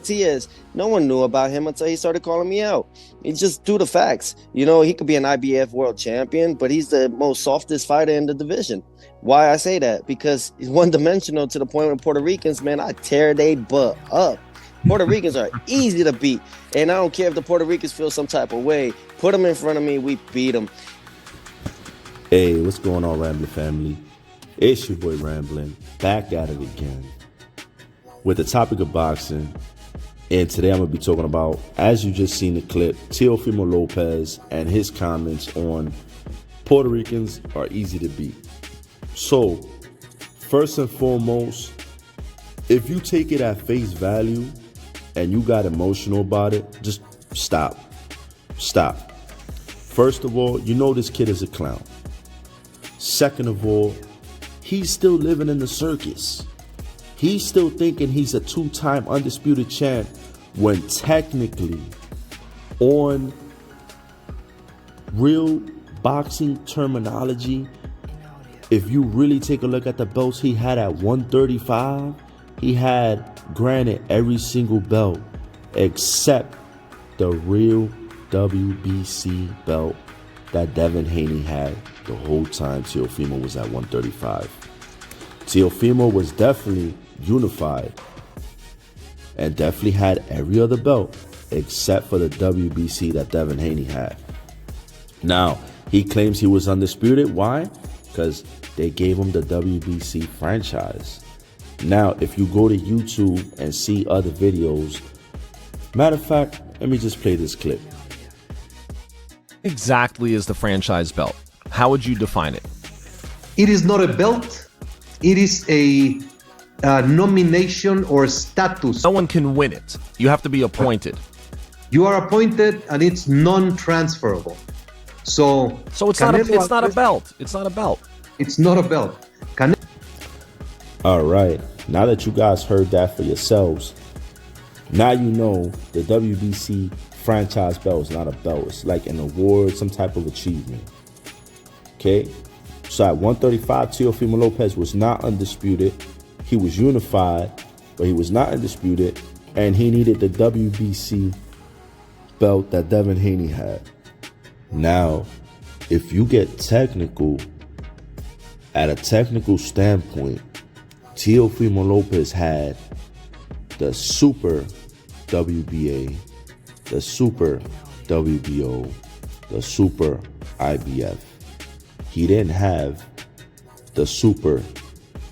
he is. No one knew about him until he started calling me out. It's just due to facts. You know, he could be an IBF world champion, but he's the most softest fighter in the division. Why I say that? Because he's one-dimensional to the point where Puerto Ricans, man, I tear they butt up. Puerto Ricans are easy to beat, and I don't care if the Puerto Ricans feel some type of way. Put them in front of me, we beat them. Hey, what's going on, Rambling family? It's your boy Ramblin', back at it again with the topic of boxing. And today I'm going to be talking about, as you just seen the clip, Teofimo Lopez and his comments on Puerto Ricans are easy to beat. So, first and foremost, if you take it at face value and you got emotional about it, just stop. Stop. First of all, you know this kid is a clown. Second of all, he's still living in the circus. He's still thinking he's a two-time undisputed champ when technically, on real boxing terminology, if you really take a look at the belts he had at 135, he had, granted, every single belt except the real WBC belt that Devin Haney had the whole time Teofimo was at 135. Teofimo was definitely unified and definitely had every other belt except for the WBC that Devin Haney had. Now, he claims he was undisputed. Why? Because they gave him the WBC franchise. Now, if you go to YouTube and see other videos, matter of fact, let me just play this clip. Exactly is the franchise belt? How would you define it? It is not a belt. It is a nomination or status. No one can win it. You have to be appointed. You are appointed, and it's non-transferable. So it's not a belt. It's not a belt. It's not a belt. All right. Now that you guys heard that for yourselves, now you know the WBC franchise belt is not a belt. It's like an award, some type of achievement. Okay? So at 135, Teofimo Lopez was not undisputed. He was unified, but he was not undisputed. And he needed the WBC belt that Devin Haney had. Now, if you get technical, at a technical standpoint, Teofimo Lopez had the Super WBA, the Super WBO, the Super IBF. He didn't have the Super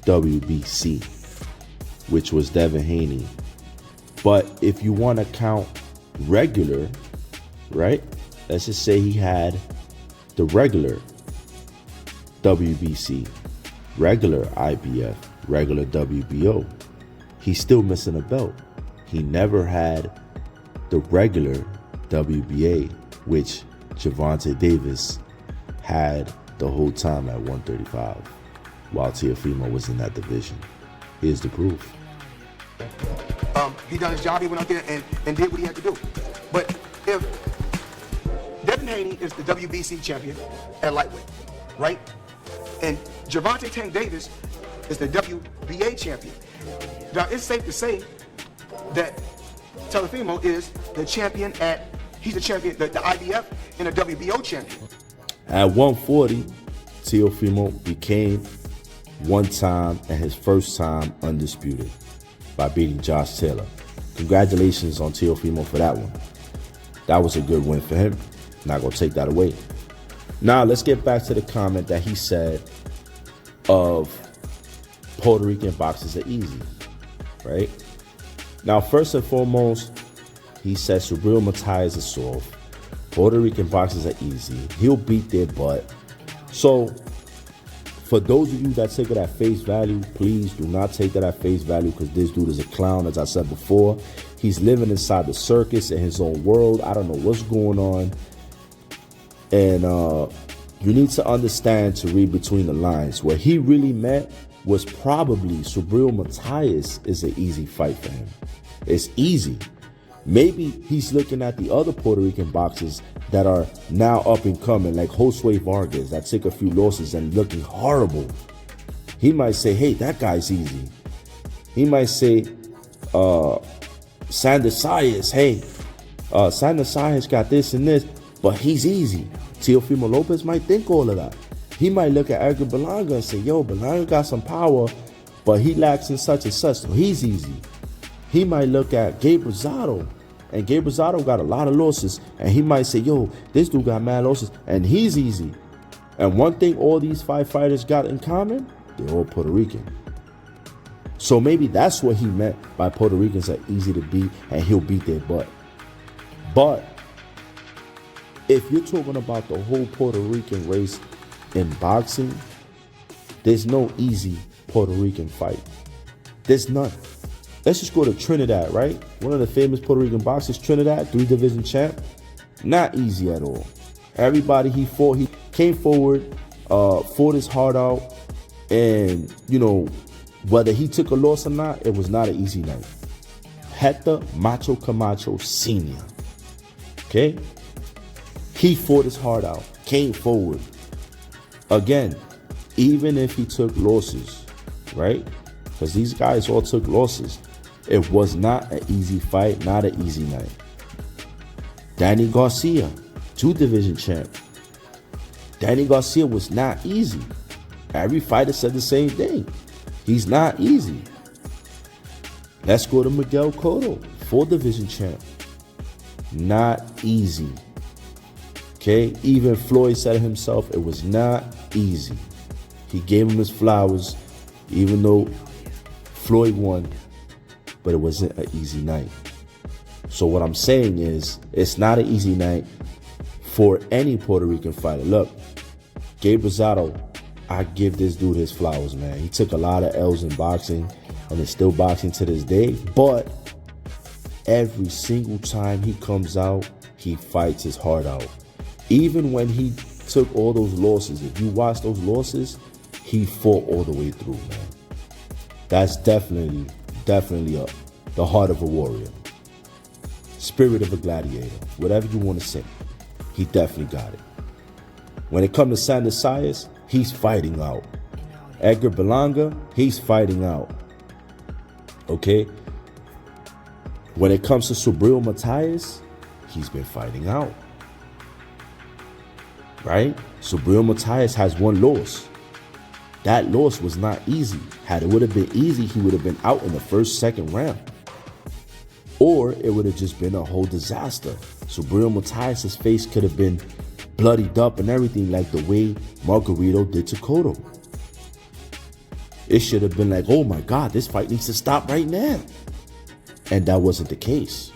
WBC, which was Devin Haney. But if you want to count regular, right? Let's just say he had the regular WBC, regular IBF, regular WBO. He's still missing a belt. He never had the regular WBA, which Gervonta Davis had the whole time at 135, while Teofimo was in that division. Here's the proof. He done his job. He went out there and did what he had to do. But if Devin Haney is the WBC champion at lightweight, right? And Gervonta Tank Davis is the WBA champion. Now, it's safe to say that Teofimo is the champion he's the champion, the IBF and the WBO champion. At 140, Teofimo became one time and his first time undisputed by beating Josh Taylor. Congratulations on Teofimo for that one. That was a good win for him. Not going to take that away. Now, let's get back to the comment that he said of Puerto Rican boxers are easy, right? Now, first and foremost, he said Subriel Matias is soft. Puerto Rican boxers are easy. He'll beat their butt. So, for those of you that take it at face value, please do not take that at face value, because this dude is a clown, as I said before. He's living inside the circus in his own world. I don't know what's going on. And you need to understand to read between the lines. What he really meant was probably Subriel Matias is an easy fight for him. It's easy. Maybe he's looking at the other Puerto Rican boxers that are now up and coming, like Josue Vargas, that took a few losses and looking horrible. He might say, hey, that guy's easy. He might say Sanders Sayas, hey, Sanders Sayas got this and this, but he's easy. Teofimo Lopez might think all of that. He might look at Edgar Berlanga and say, yo, Berlanga got some power, but he lacks in such and such, so he's easy. He might look at Gabe Rosado, and Gabe Rosado got a lot of losses, and he might say, yo, this dude got mad losses, and he's easy. And one thing all these 5 fighters got in common, they're all Puerto Rican. So maybe that's what he meant by Puerto Ricans are easy to beat, and he'll beat their butt. But if you're talking about the whole Puerto Rican race in boxing, there's no easy Puerto Rican fight. There's none. Let's just go to Trinidad, right? One of the famous Puerto Rican boxers, Trinidad, 3-division champ. Not easy at all. Everybody he fought, he came forward, fought his heart out, and, you know, whether he took a loss or not, it was not an easy night. Hector Macho Camacho Sr. Okay? He fought his heart out, came forward. Again, even if he took losses, right? Because these guys all took losses. It was not an easy fight, not an easy night. Danny Garcia, 2-division champ. Danny Garcia was not easy. Every fighter said the same thing. He's not easy. Let's go to Miguel Cotto, 4-division champ. Not easy. Okay, even Floyd said himself, it was not easy. He gave him his flowers, even though Floyd won, but it wasn't an easy night. So what I'm saying is, it's not an easy night for any Puerto Rican fighter. Look, Gabe Rosado, I give this dude his flowers, man. He took a lot of L's in boxing, and is still boxing to this day, but every single time he comes out, he fights his heart out. Even when he took all those losses, if you watch those losses, he fought all the way through, man. That's definitely the heart of a warrior. Spirit of a gladiator. Whatever you want to say. He definitely got it. When it comes to Sanders Sayas, he's fighting out. Edgar Berlanga, he's fighting out. Okay? When it comes to Subriel Matias, he's been fighting out. Right? Subriel Matias has one loss. That loss was not easy. Had it would have been easy, he would have been out in the first, second round. Or it would have just been a whole disaster. Subriel Matias' face could have been bloodied up and everything like the way Margarito did to Cotto. It should have been like, oh my God, this fight needs to stop right now. And that wasn't the case.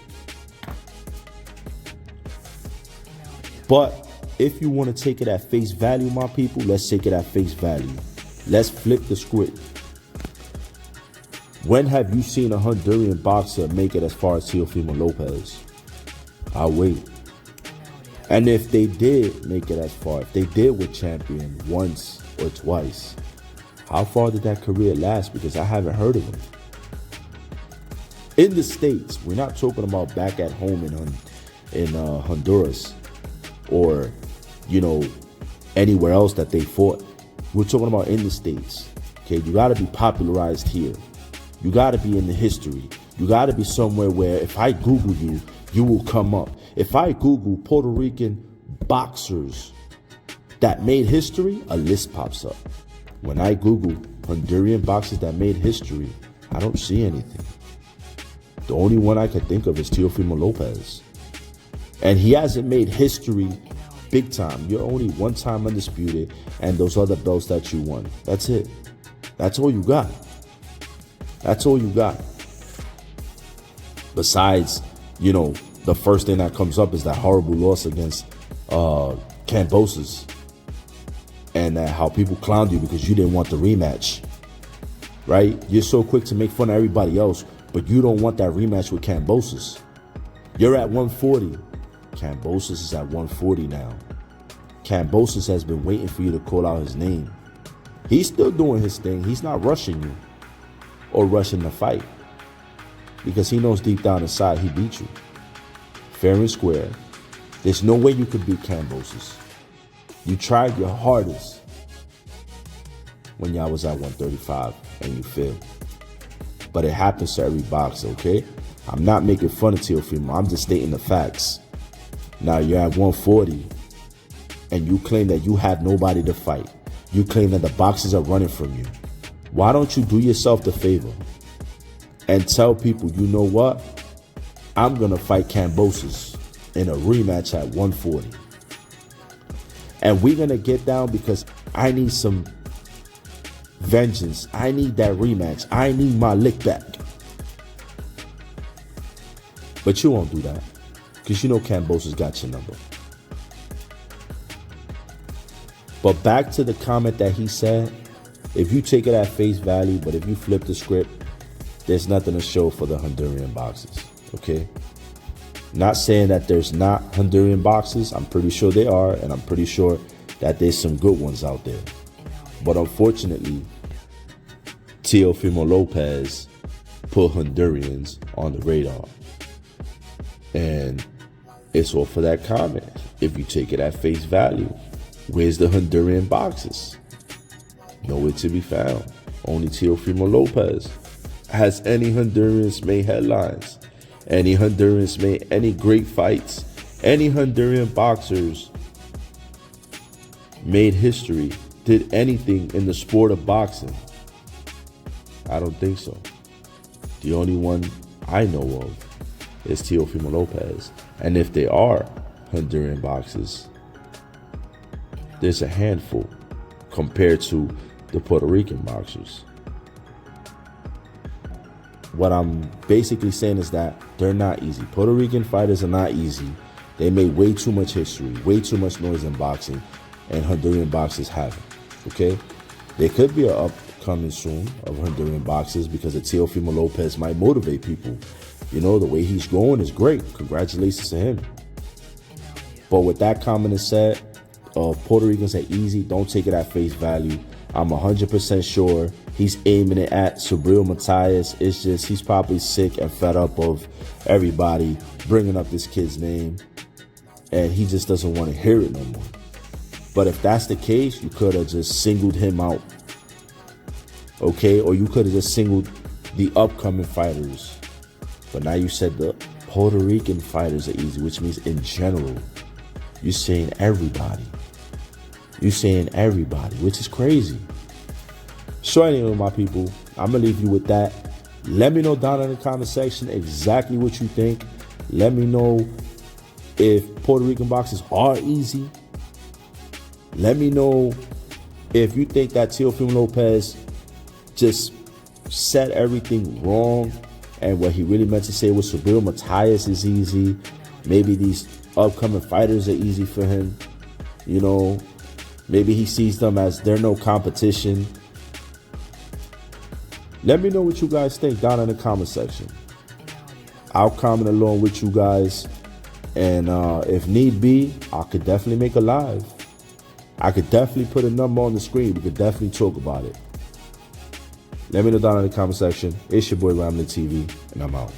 But if you want to take it at face value, my people, let's take it at face value. Let's flip the script. When have you seen a Honduran boxer make it as far as Teofimo Lopez? I'll wait. And if they did make it as far, if they did with champion once or twice, how far did that career last? Because I haven't heard of him. In the States, we're not talking about back at home in Honduras or, you know, anywhere else that they fought. We're talking about in the States. Okay, you got to be popularized here. You got to be in the history. You got to be somewhere where if I Google you, you will come up. If I Google Puerto Rican boxers that made history, a list pops up. When I Google Honduran boxers that made history, I don't see anything. The only one I could think of is Teofimo Lopez. And he hasn't made history big time. You're only one time undisputed and those other belts that you won. That's it. That's all you got. That's all you got. Besides, you know, the first thing that comes up is that horrible loss against Cambosos. And how people clowned you because you didn't want the rematch. Right? You're so quick to make fun of everybody else, but you don't want that rematch with Cambosos. You're at 140. Cambosos is at 140 now. Cambosos has been waiting for you to call out his name. He's still doing his thing. He's not rushing you or rushing the fight because he knows deep down inside he beat you. Fair and square. There's no way you could beat Cambosos. You tried your hardest when y'all was at 135 and you failed. But it happens to every boxer, okay? I'm not making fun of Teofimo. I'm just stating the facts. Now you're at 140 and you claim that you have nobody to fight. You claim that the boxers are running from you. Why don't you do yourself the favor and tell people, you know what? I'm going to fight Kambosos in a rematch at 140. And we're going to get down because I need some vengeance. I need that rematch. I need my lick back. But you won't do that because you know Kambosos got your number. But back to the comment that he said, if you take it at face value, but if you flip the script, there's nothing to show for the Honduran boxers, okay? Not saying that there's not Honduran boxers. I'm pretty sure they are, and I'm pretty sure that there's some good ones out there. But unfortunately, Teofimo Lopez put Hondurans on the radar. And it's all for that comment. If you take it at face value, where's the Honduran boxers? Nowhere to be found. Only Teofimo Lopez. Has any Hondurans made headlines? Any Hondurans made any great fights? Any Honduran boxers made history? Did anything in the sport of boxing? I don't think so. The only one I know of is Teofimo Lopez. And if they are Honduran boxers, there's a handful compared to the Puerto Rican boxers. What I'm basically saying is that they're not easy. Puerto Rican fighters are not easy. They made way too much history, way too much noise in boxing, and Honduran boxers haven't, okay? There could be an upcoming soon of Honduran boxers because the Teofimo Lopez might motivate people. You know, the way he's going is great. Congratulations to him. But with that comment is said, Puerto Ricans are easy. Don't take it at face value. I'm 100% sure he's aiming it at Subriel Matias. It's just he's probably sick and fed up of everybody bringing up this kid's name, and he just doesn't want to hear it no more. But if that's the case, you could have just singled him out, okay? Or you could have just singled the upcoming fighters. But now you said the Puerto Rican fighters are easy, which means in general, you're saying everybody. You're saying everybody, which is crazy. So anyway, my people, I'm going to leave you with that. Let me know down in the comment section exactly what you think. Let me know if Puerto Rican boxers are easy. Let me know if you think that Teofimo Lopez just said everything wrong and what he really meant to say was Subriel Matias is easy. Maybe these upcoming fighters are easy for him. You know, maybe he sees them as they're no competition. Let me know what you guys think down in the comment section. I'll comment along with you guys. And if need be, I could definitely make a live. I could definitely put a number on the screen. We could definitely talk about it. Let me know down in the comment section. It's your boy Ramlin TV, and I'm out.